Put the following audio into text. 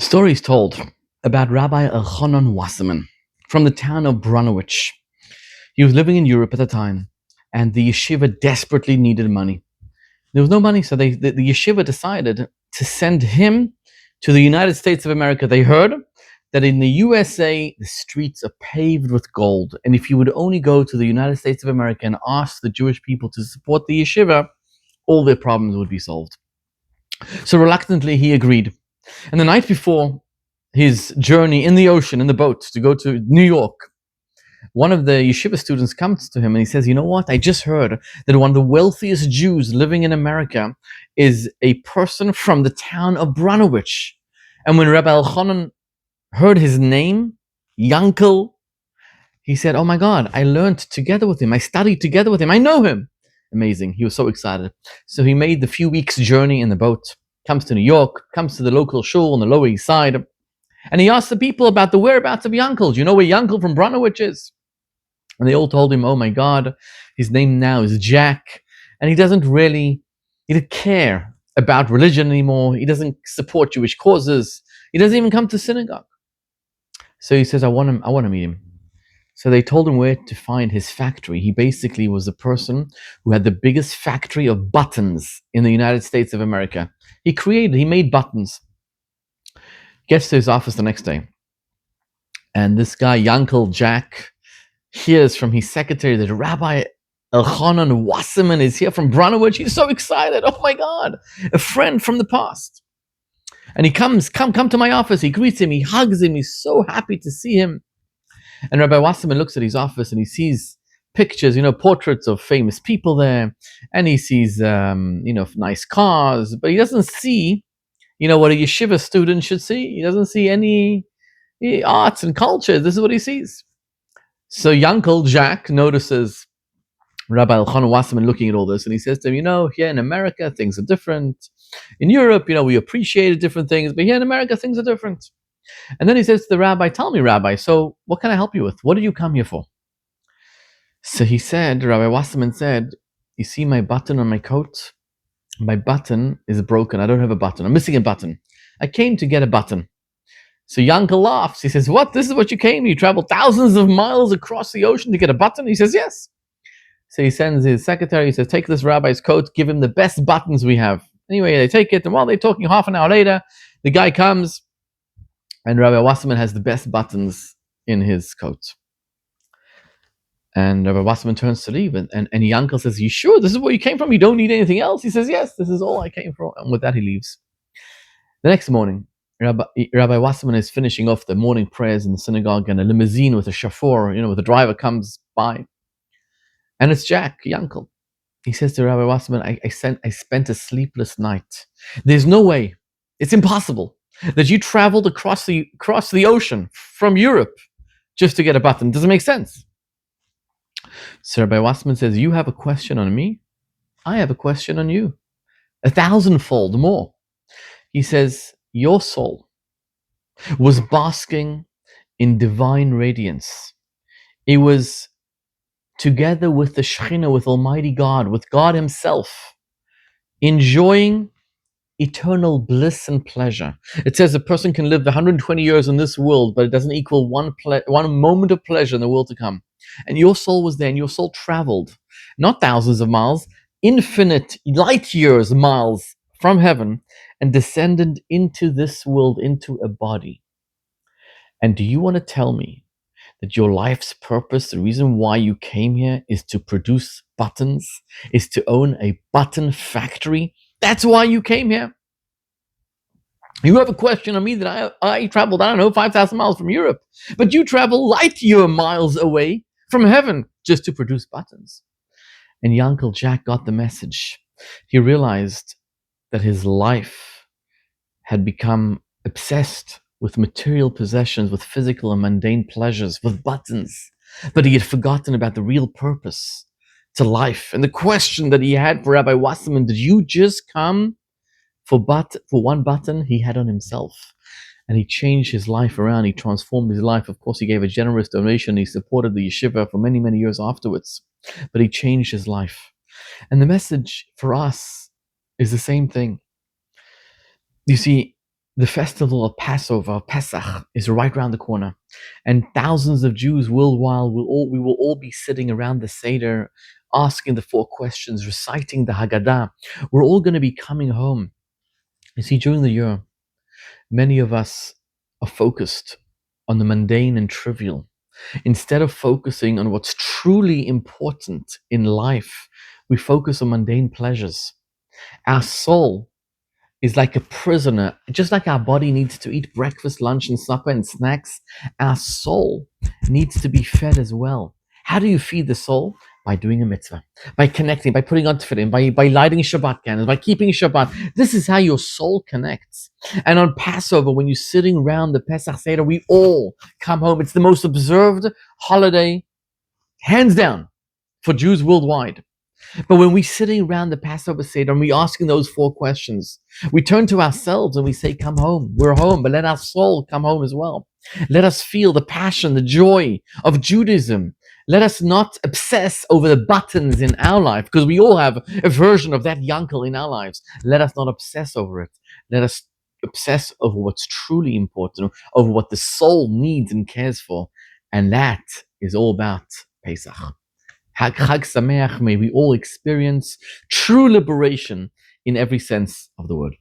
Stories told about Rabbi Elchanan Wasserman from the town of Brunowich. He was living in Europe at the time, and the yeshiva desperately needed money. There was no money, so the yeshiva decided to send him to the United States of America. They heard that in the USA, the streets are paved with gold, and if you would only go to the United States of America and ask the Jewish people to support the yeshiva, all their problems would be solved. So reluctantly, he agreed. And the night before his journey in the ocean, in the boat, to go to New York, one of the yeshiva students comes to him and he says, "You know what? I just heard that one of the wealthiest Jews living in America is a person from the town of Brunowich." And when Rabbi Elchanan heard his name, Yankel, he said, "Oh my God, I learned together with him. I studied together with him. I know him." Amazing. He was so excited. So he made the few weeks journey in the boat, comes to New York, comes to the local shul on the Lower East Side, and he asked the people about the whereabouts of Yankel. Do you know where Yankel from Brunowich is? And they all told him, "Oh my God, his name now is Jack, and he doesn't care about religion anymore. He doesn't support Jewish causes. He doesn't even come to synagogue." So he says, I want to meet him." So they told him where to find his factory. He basically was the person who had the biggest factory of buttons in the United States of America. He made buttons. Gets to his office the next day, and this guy, Yankel Jack, hears from his secretary that Rabbi Elchanan Wasserman is here from Brunowich. He's so excited. "Oh my God, a friend from the past." And he comes, come to my office. He greets him, he hugs him. He's so happy to see him. And Rabbi Wasserman looks at his office and he sees pictures, portraits of famous people there. And he sees, nice cars, but he doesn't see, what a yeshiva student should see. He doesn't see any arts and culture. This is what he sees. So Yankel Jack notices Rabbi Elchanan Wasserman looking at all this, and he says to him, "Here in America, things are different. In Europe, we appreciated different things, but here in America, things are different." And then he says to the rabbi, "Tell me, Rabbi, so what can I help you with? What did you come here for?" So Rabbi Wasserman said, "You see my button on my coat? My button is broken. I don't have a button. I'm missing a button. I came to get a button." So Yankel laughs. He says, "What? This is what you came? You traveled thousands of miles across the ocean to get a button?" He says, "Yes." So he sends his secretary, he says, "Take this rabbi's coat, give him the best buttons we have." Anyway, they take it, and while they're talking, half an hour later, the guy comes, and Rabbi Wasserman has the best buttons in his coat. And Rabbi Wasserman turns to leave, and Yankel says, "You sure this is where you came from? You don't need anything else?" He says, "Yes, this is all I came from." And with that, he leaves. The next morning, Rabbi Wasserman is finishing off the morning prayers in the synagogue, and a limousine with a chauffeur, with a driver comes by. And it's Jack, Yankel. He says to Rabbi Wasserman, I spent a sleepless night. There's no way, it's impossible, that you traveled across the ocean from Europe just to get a button. Doesn't make sense. So Rabbi Wasserman says, "You have a question on me, I have a question on you. 1,000-fold more." He says, "Your soul was basking in divine radiance. It was together with the Shekhinah, with Almighty God, with God Himself, enjoying eternal bliss and pleasure." It says a person can live 120 years in this world, but it doesn't equal one moment of pleasure in the world to come. And your soul was there, and your soul traveled, not thousands of miles, infinite light years, miles from heaven, and descended into this world, into a body. And do you want to tell me that your life's purpose, the reason why you came here, is to produce buttons, is to own a button factory? That's why you came here? You have a question on me that I traveled, 5,000 miles from Europe, but you travel light year miles away from heaven just to produce buttons. And Yankel Jack got the message. He realized that his life had become obsessed with material possessions, with physical and mundane pleasures, with buttons. But he had forgotten about the real purpose to life. And the question that he had for Rabbi Wasserman, did you just come for one button? He had on himself. And he changed his life around. He transformed his life. Of course, he gave a generous donation. He supported the yeshiva for many, many years afterwards. But he changed his life. And the message for us is the same thing. You see, The festival of Passover, Pesach, is right around the corner, and thousands of Jews worldwide we will all be sitting around the Seder, asking the four questions, reciting the Haggadah. We're all going to be coming home. You see, during the year, many of us are focused on the mundane and trivial. Instead of focusing on what's truly important in life, we focus on mundane pleasures. Our soul is like a prisoner. Just like our body needs to eat breakfast, lunch, and supper and snacks, our soul needs to be fed as well. How do you feed the soul? By doing a mitzvah, by connecting, by putting on tefillin, by lighting Shabbat candles, by keeping Shabbat. This is how your soul connects. And on Passover, when you're sitting around the Pesach Seder, we all come home. It's the most observed holiday, hands down, for Jews worldwide. But when we're sitting around the Passover Seder and we're asking those four questions, we turn to ourselves and we say, come home. We're home, but let our soul come home as well. Let us feel the passion, the joy of Judaism. Let us not obsess over the buttons in our life, because we all have a version of that yankel in our lives. Let us not obsess over it. Let us obsess over what's truly important, over what the soul needs and cares for. And that is all about Pesach. Chag Sameach, may we all experience true liberation in every sense of the word.